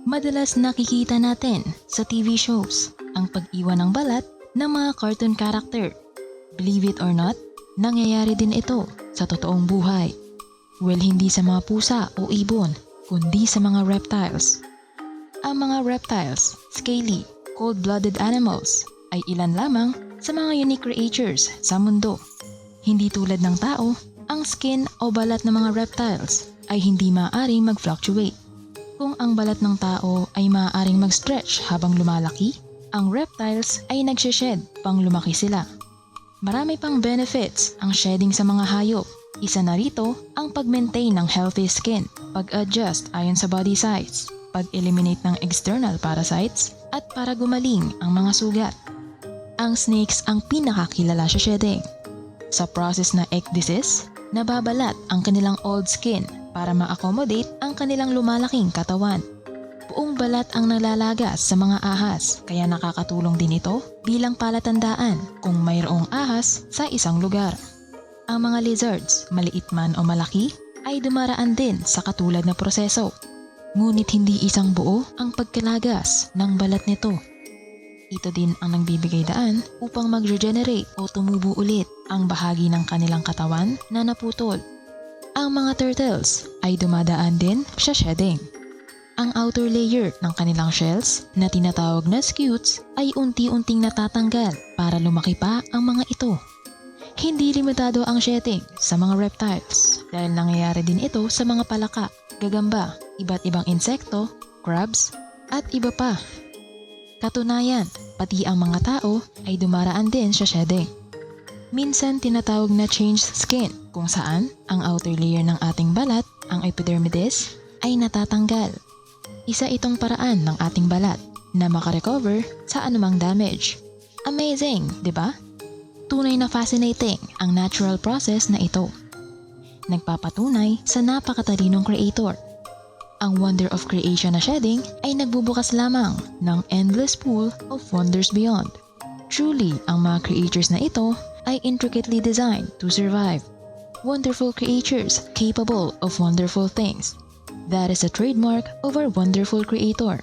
Madalas nakikita natin sa TV shows ang pag-iwan ng balat ng mga cartoon character. Believe it or not, nangyayari din ito sa totoong buhay. Well, hindi sa mga pusa o ibon, kundi sa mga reptiles. Ang mga reptiles, scaly, cold-blooded animals, ay ilan lamang sa mga unique creatures sa mundo. Hindi tulad ng tao, ang skin o balat ng mga reptiles ay hindi maaaring mag-fluctuate. Kung ang balat ng tao ay maaaring mag-stretch habang lumalaki, ang reptiles ay nagshe-shed pang lumaki sila. Marami pang benefits ang shedding sa mga hayop. Isa na rito ang pag-maintain ng healthy skin, pag-adjust ayon sa body size, pag-eliminate ng external parasites, at para gumaling ang mga sugat. Ang snakes ang pinakakilala sa shedding. Sa process na ecdysis, nababalat ang kanilang old skin para ma-accommodate ang kanilang lumalaking katawan. Buong balat ang nalalagas sa mga ahas, kaya nakakatulong din ito bilang palatandaan kung mayroong ahas sa isang lugar. Ang mga lizards, maliit man o malaki, ay dumaraan din sa katulad na proseso. Ngunit hindi isang buo ang pagkalagas ng balat nito. Ito din ang nagbibigay daan upang mag-regenerate o tumubo ulit ang bahagi ng kanilang katawan na naputol. Ang mga turtles ay dumadaan din sa shedding. Ang outer layer ng kanilang shells na tinatawag na scutes ay unti-unting natatanggal para lumaki pa ang mga ito. Hindi limitado ang shedding sa mga reptiles dahil nangyayari din ito sa mga palaka, gagamba, iba't ibang insekto, crabs, at iba pa. Katunayan, pati ang mga tao ay dumaraan din sa shedding. Minsan tinatawag na changed skin kung saan ang outer layer ng ating balat, ang epidermidis, ay natatanggal. Isa itong paraan ng ating balat na makarecover sa anumang damage. Amazing, di ba? Tunay na fascinating ang natural process na ito. Nagpapatunay sa napakatalinong creator. Ang wonder of creation na shedding ay nagbubukas lamang ng endless pool of wonders beyond. Truly, ang mga creatures na ito ay intricately designed to survive. Wonderful creatures capable of wonderful things. That is a trademark of our wonderful creator.